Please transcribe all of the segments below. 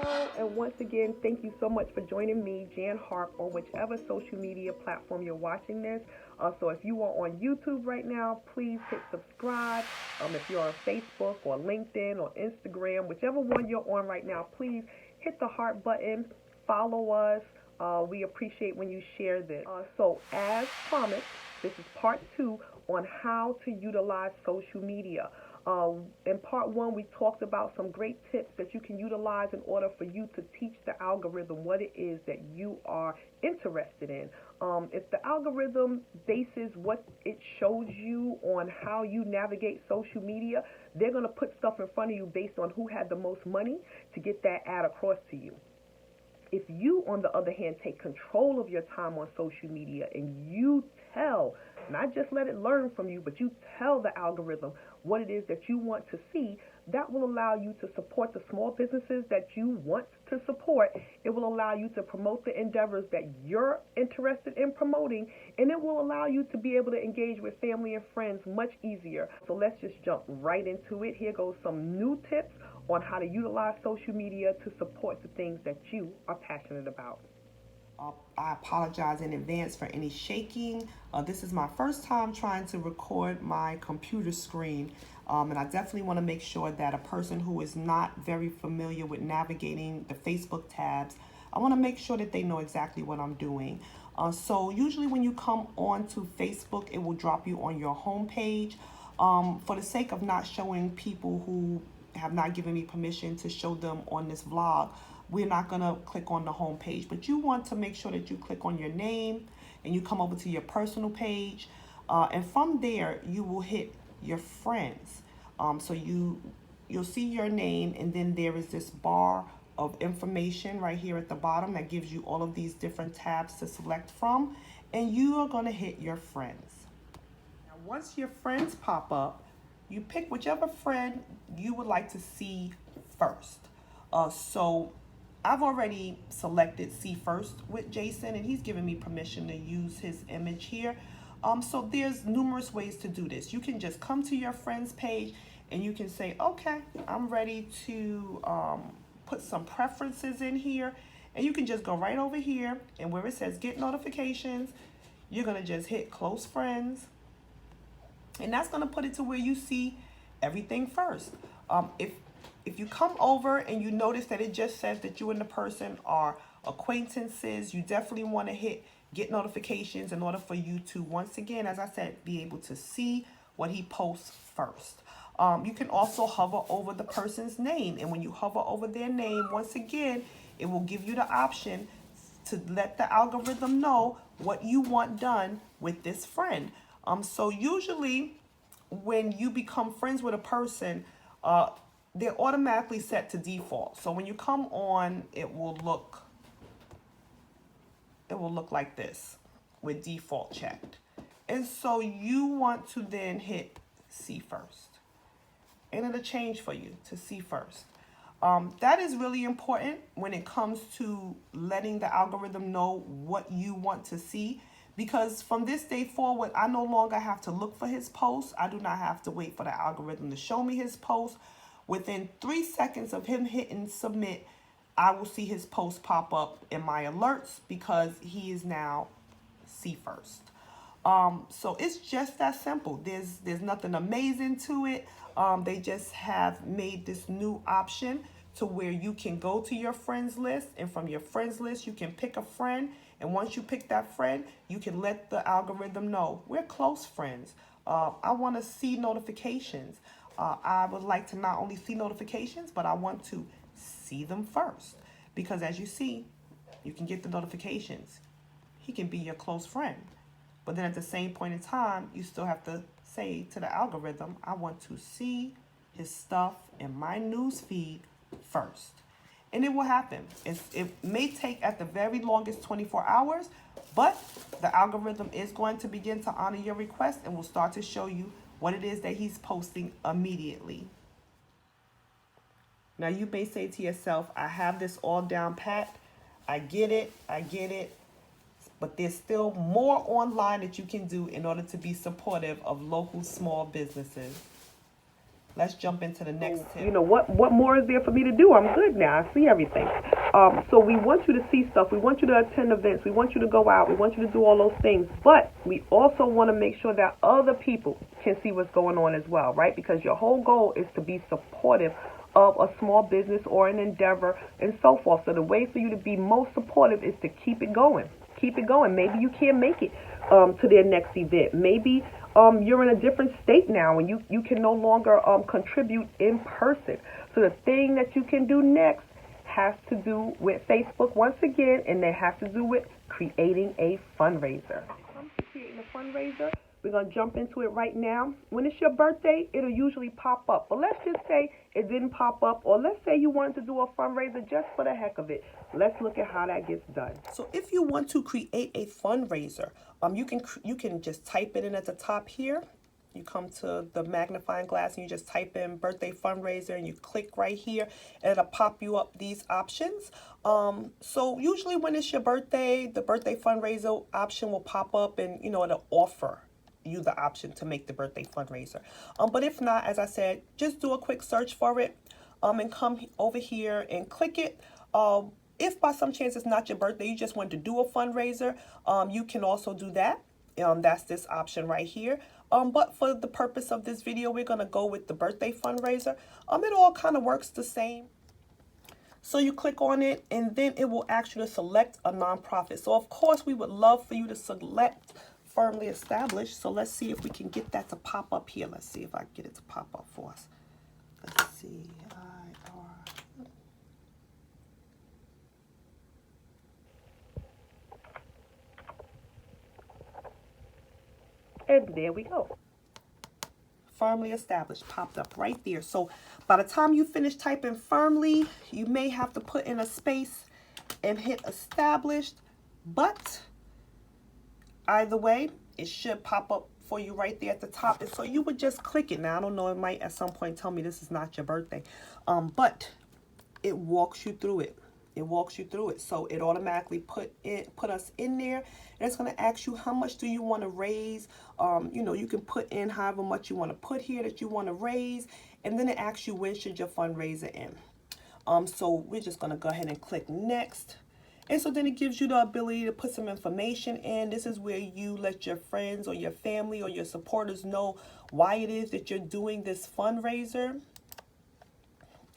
Hello, and once again, thank you so much for joining me, Jan Harp, on whichever social media platform you're watching this. So if you are on YouTube right now, please hit subscribe. If you're on Facebook or LinkedIn or Instagram, whichever one you're on right now, please hit the heart button, follow us. We appreciate when you share this. So as promised, this is part two on how to utilize social media. In part one, we talked about some great tips that you can utilize in order for you to teach the algorithm what it is that you are interested in. If the algorithm bases what it shows you on how you navigate social media, they're going to put stuff in front of you based on who had the most money to get that ad across to you. If you, on the other hand, take control of your time on social media and you tell, not just let it learn from you, but you tell the algorithm what it is that you want to see, that will allow you to support the small businesses that you want to support. It will allow you to promote the endeavors that you're interested in promoting, and it will allow you to be able to engage with family and friends much easier. So let's just jump right into it. Here goes some new tips on how to utilize social media to support the things that you are passionate about. I apologize in advance for any shaking. This is my first time trying to record my computer screen, and I definitely want to make sure that a person who is not very familiar with navigating the Facebook tabs, I want to make sure that they know exactly what I'm doing. So usually when you come onto Facebook, it will drop you on your home page. For the sake of not showing people who have not given me permission to show them on this vlog, we're not going to click on the home page, but you want to make sure that you click on your name and you come over to your personal page, and from there you will hit your friends. So you'll see your name, and then there is this bar of information right here at the bottom that gives you all of these different tabs to select from, and you are going to hit your friends. Now once your friends pop up, you pick whichever friend you would like to see first. So I've already selected see first with Jason, and he's given me permission to use his image here. So there's numerous ways to do this. You can just come to your friends page and you can say, okay, I'm ready to put some preferences in here. And you can just go right over here, and where it says get notifications, you're gonna just hit close friends. And that's gonna put it to where you see everything first. If you come over and you notice that it just says that you and the person are acquaintances, you definitely want to hit get notifications in order for you to, once again, as I said, be able to see what he posts first. You can also hover over the person's name, and when you hover over their name, once again, it will give you the option to let the algorithm know what you want done with this friend. So usually when you become friends with a person, they're automatically set to default. So when you come on, it will look like this with default checked. And so you want to then hit see first, and it'll change for you to see first. That is really important when it comes to letting the algorithm know what you want to see, because from this day forward, I no longer have to look for his posts. I do not have to wait for the algorithm to show me his post. Within 3 seconds of him hitting submit, I will see his post pop up in my alerts because he is now see first. So it's just that simple. There's nothing amazing to it. They just have made this new option to where you can go to your friends list, and from your friends list you can pick a friend, and once you pick that friend, you can let the algorithm know we're close friends. I want to see notifications. I would like to not only see notifications, but I want to see them first, because as you see, you can get the notifications. He can be your close friend. But then at the same point in time, you still have to say to the algorithm, I want to see his stuff in my news feed first. And it will happen. It may take at the very longest 24 hours, but the algorithm is going to begin to honor your request and will start to show you what it is that he's posting immediately. Now you may say to yourself, I have this all down pat. I get it. But there's still more online that you can do in order to be supportive of local small businesses. let's jump into the next tip. You know, what more is there for me to do? I'm good now. I see everything. So we want you to see stuff. We want you to attend events. We want you to go out. We want you to do all those things. But we also want to make sure that other people can see what's going on as well, right? Because your whole goal is to be supportive of a small business or an endeavor and so forth. So the way for you to be most supportive is to keep it going. Keep it going. Maybe you can't make it to their next event. Maybe you're in a different state now and you can no longer contribute in person. So the thing that you can do next has to do with Facebook once again, and it has to do with creating a fundraiser. When it comes to creating a fundraiser, we're going to jump into it right now. When it's your birthday, it'll usually pop up. But let's just say it didn't pop up, or let's say you wanted to do a fundraiser just for the heck of it. Let's look at how that gets done. So if you want to create a fundraiser, you can just type it in at the top here. You come to the magnifying glass and you just type in birthday fundraiser and you click right here and it'll pop you up these options. So usually when it's your birthday, the birthday fundraiser option will pop up and, you know, it'll offer you the option to make the birthday fundraiser. But if not, as I said, just do a quick search for it and come over here and click it. If by some chance it's not your birthday, you just want to do a fundraiser, you can also do that. That's this option right here. But for the purpose of this video, we're going to go with the birthday fundraiser. It all kind of works the same. So you click on it and then it will ask you to select a nonprofit. So of course we would love for you to select firmly established. So let's see if we can get that to pop up here. Let's see if I can get it to pop up for us. Let's see. And there we go. Firmly established popped up right there. So by the time you finish typing firmly, you may have to put in a space and hit established, but either way, it should pop up for you right there at the top. And so you would just click it. Now, I don't know, it might at some point tell me this is not your birthday, but it walks you through it. It walks you through it. So it automatically put us in there. And it's going to ask you how much do you want to raise. You know, you can put in however much you want to put here that you want to raise. And then it asks you when should your fundraiser end. So we're just going to go ahead and click next. And so then it gives you the ability to put some information in. This is where you let your friends or your family or your supporters know why it is that you're doing this fundraiser.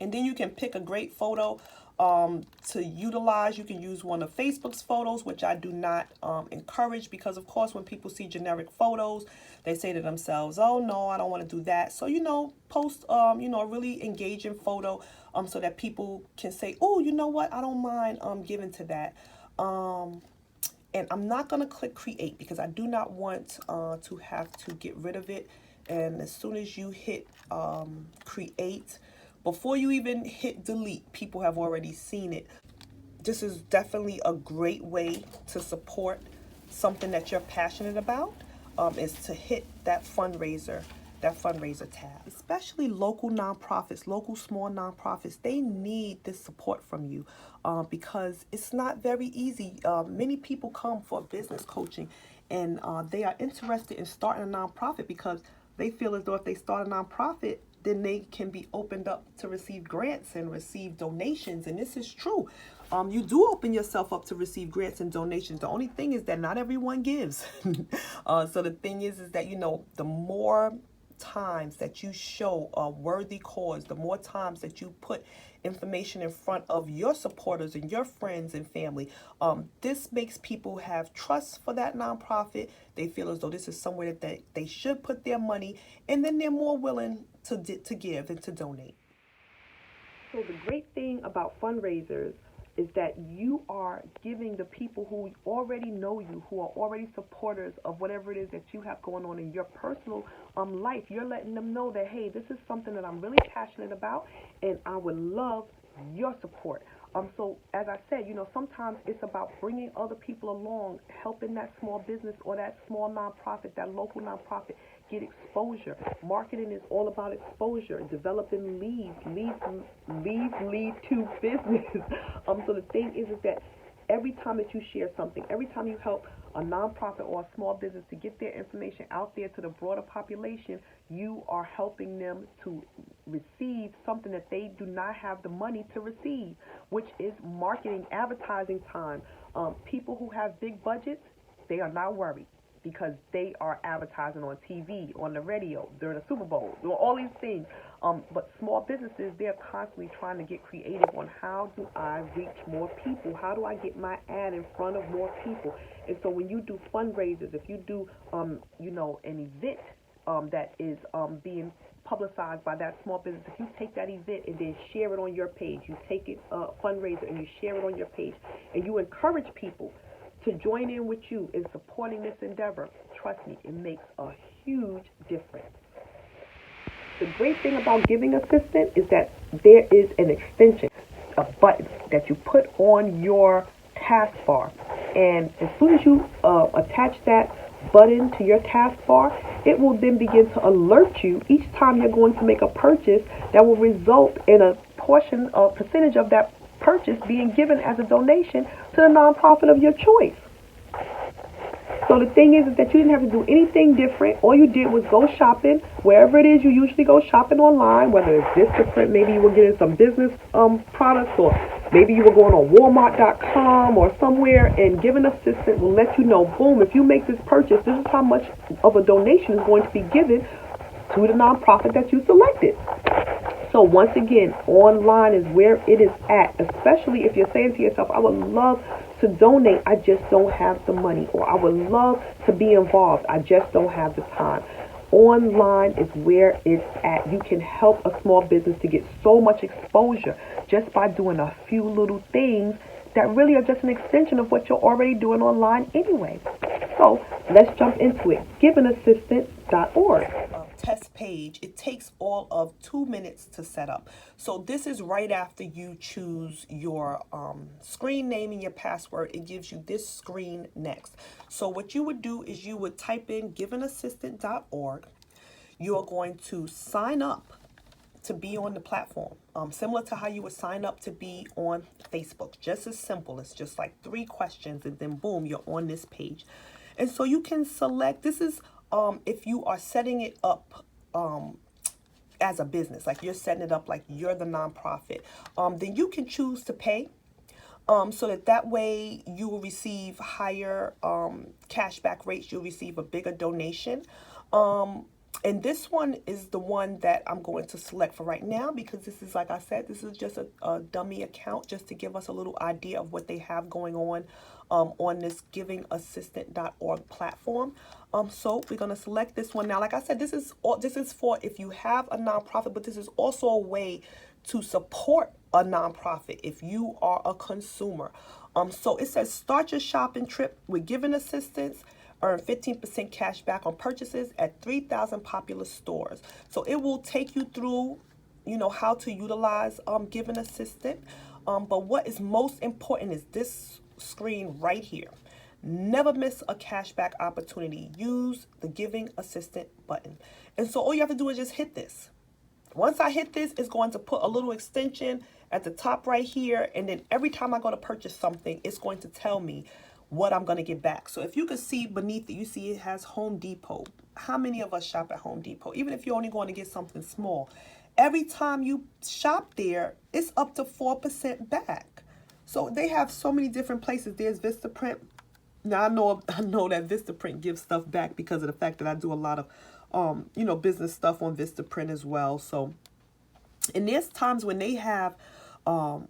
And then you can pick a great photo to utilize. You can use one of Facebook's photos, which I do not encourage, because of course when people see generic photos, they say to themselves, oh no, I don't want to do that. So, you know, post you know, a really engaging photo so that people can say, oh, you know what, I don't mind giving to that. And I'm not going to click create because I do not want to have to get rid of it. And as soon as you hit create, before you even hit delete, people have already seen it. This is definitely a great way to support something that you're passionate about, is to hit that fundraiser tab. Especially local nonprofits, local small nonprofits, they need this support from you because it's not very easy. Many people come for business coaching and they are interested in starting a nonprofit because they feel as though if they start a nonprofit, then they can be opened up to receive grants and receive donations. And this is true. You do open yourself up to receive grants and donations. The only thing is that not everyone gives. So the thing is that, you know, the more times that you show a worthy cause, the more times that you put information in front of your supporters and your friends and family, this makes people have trust for that nonprofit. They feel as though this is somewhere that they should put their money, and then they're more willing to give and to donate. So the great thing about fundraisers is that you are giving the people who already know you, who are already supporters of whatever it is that you have going on in your personal life, you're letting them know that, hey, this is something that I'm really passionate about and I would love your support. So as I said, you know, sometimes it's about bringing other people along, helping that small business or that small nonprofit, that local nonprofit, get exposure. Marketing is all about exposure, developing leads lead to business. So the thing is that every time that you share something, every time you help a nonprofit or a small business to get their information out there to the broader population, you are helping them to receive something that they do not have the money to receive, which is marketing, advertising time. People who have big budgets, they are not worried because they are advertising on TV, on the radio, during the Super Bowl, doing all these things. But small businesses, they're constantly trying to get creative on how do I reach more people? How do I get my ad in front of more people? And so when you do fundraisers, if you do, an event that is being publicized by that small business, if you take that event and then share it on your page, you take it fundraiser and you share it on your page, and you encourage people to join in with you in supporting this endeavor, trust me, it makes a huge difference. The great thing about Giving Assistant is that there is an extension, a button that you put on your taskbar. And as soon as you attach that button to your taskbar, it will then begin to alert you each time you're going to make a purchase that will result in a portion or percentage of that purchase being given as a donation to the nonprofit of your choice. So the thing is that you didn't have to do anything different. All you did was go shopping wherever it is you usually go shopping online, whether it's Vistaprint, maybe you were getting some business products, or maybe you were going on Walmart.com or somewhere, and Giving Assistant will let you know, boom, if you make this purchase, this is how much of a donation is going to be given to the nonprofit that you selected. So once again, online is where it is at, especially if you're saying to yourself, I would love to donate, I just don't have the money, or I would love to be involved, I just don't have the time. Online is where it's at. You can help a small business to get so much exposure just by doing a few little things that really are just an extension of what you're already doing online anyway. So let's jump into it. GivingAssistant.org. Test page. It takes all of 2 minutes to set up. So this is right after you choose your screen name and your password. It gives you this screen next. So what you would do is you would type in GivingAssistant.org. You are going to sign up to be on the platform, similar to how you would sign up to be on Facebook. Just as simple. It's just like 3 questions, and then boom, you're on this page. And so you can select, this is if you are setting it up as a business, like you're setting it up like you're the nonprofit, then you can choose to pay, so that way you will receive higher cashback rates. You'll receive a bigger donation. And this one is the one that I'm going to select for right now, because this is, like I said, this is just a dummy account just to give us a little idea of what they have going on this GivingAssistant.org platform. So we're going to select this one. Now, like I said, this is for if you have a nonprofit, but this is also a way to support a nonprofit if you are a consumer. So it says start your shopping trip with Giving Assistance. Earn 15% cash back on purchases at 3,000 popular stores. So it will take you through, how to utilize Giving Assistant. But what is most important is this screen right here. Never miss a cashback opportunity. Use the Giving Assistant button. And so all you have to do is just hit this. Once I hit this, it's going to put a little extension at the top right here. And then every time I go to purchase something, it's going to tell me what I'm going to get back. So if you can see beneath it, you see it has Home Depot. How many of us shop at Home Depot? Even if you're only going to get something small, every time you shop there, it's up to 4% back. So they have so many different places. There's Vistaprint. Now I know that Vistaprint gives stuff back because of the fact that I do a lot of business stuff on Vistaprint as well. So, and there's times when they have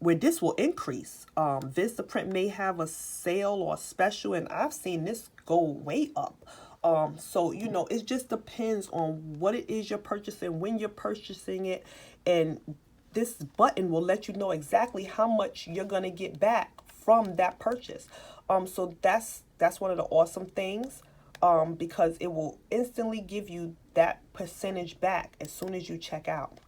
where this will increase. Vistaprint may have a sale or a special, and I've seen this go way up. So, it just depends on what it is you're purchasing, when you're purchasing it, and this button will let you know exactly how much you're going to get back from that purchase. So that's one of the awesome things, because it will instantly give you that percentage back as soon as you check out.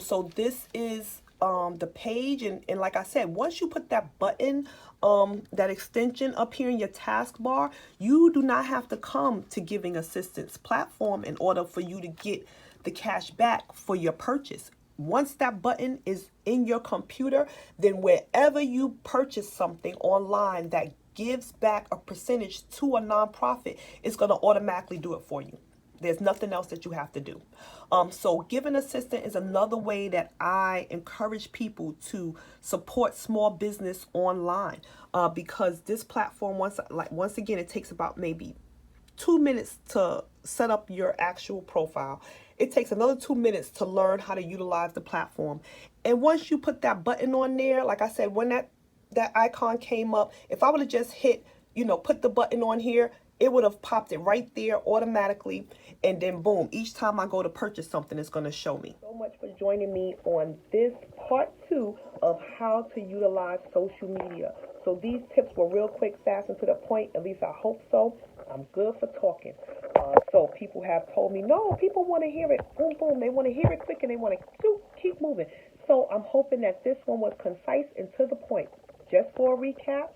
So this is the page, and like I said, once you put that button, that extension up here in your taskbar, you do not have to come to Giving Assistance platform in order for you to get the cash back for your purchase. Once that button is in your computer, then wherever you purchase something online that gives back a percentage to a nonprofit, it's going to automatically do it for you. There's nothing else that you have to do. So giving assistant is another way that I encourage people to support small business online, because this platform, once again, it takes about maybe 2 minutes to set up your actual profile. It takes another 2 minutes to learn how to utilize the platform. And once you put that button on there, like I said, when that icon came up, if I would have just hit, put the button on here, it would have popped it right there automatically. And then boom, each time I go to purchase something, it's going to show me. So much for joining me on this part 2 of how to utilize social media. So these tips were real quick, fast, and to the point. At least I hope so. I'm good for talking. So people have told me, no, people want to hear it. Boom, boom. They want to hear it quick and they want to keep moving. So I'm hoping that this one was concise and to the point. Just for a recap,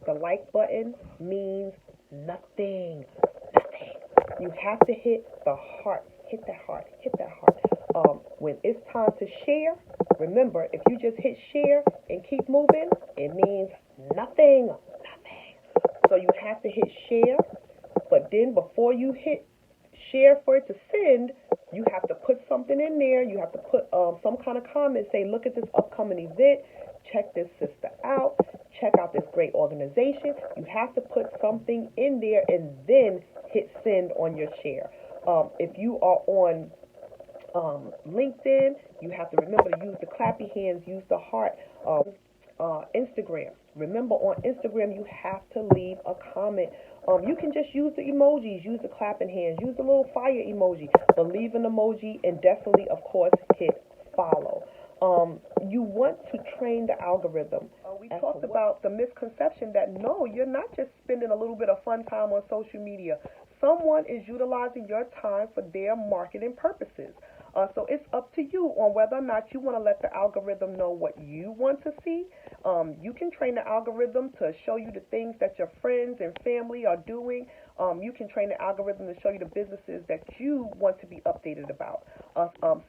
the like button means nothing. Nothing. You have to hit the heart. Hit that heart. Hit that heart. When it's time to share, remember, if you just hit share and keep moving, it means nothing. Nothing. So you have to hit share, but then before you hit share for it to send, you have to put something in there. You have to put some kind of comment, say, look at this upcoming event, check this sister out, check out this great organization. You have to put something in there and then hit send on your share. If you are on LinkedIn, you have to remember to use the clappy hands, use the heart. Instagram, remember on Instagram you have to leave a comment. You can just use the emojis, use the clapping hands, use the little fire emoji, but leave an emoji and definitely, of course, hit follow. You want to train the algorithm. We talked about the misconception that no, you're not just spending a little bit of fun time on social media. Someone is utilizing your time for their marketing purposes. So it's up to you on whether or not you want to let the algorithm know what you want to see. You can train the algorithm to show you the things that your friends and family are doing. You can train the algorithm to show you the businesses that you want to be updated about.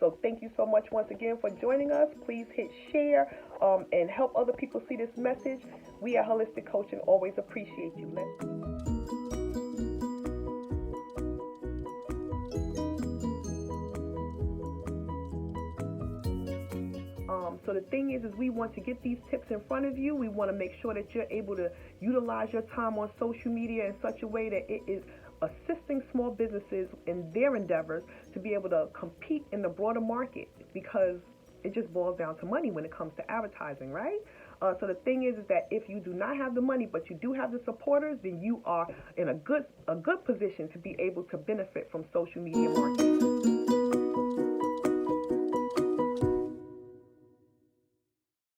So thank you so much once again for joining us. Please hit share and help other people see this message. We at Holistic Coaching always appreciate you. So the thing is we want to get these tips in front of you. We want to make sure that you're able to utilize your time on social media in such a way that it is assisting small businesses in their endeavors to be able to compete in the broader market, because it just boils down to money when it comes to advertising, right? So the thing is that if you do not have the money, but you do have the supporters, then you are in a good position to be able to benefit from social media marketing.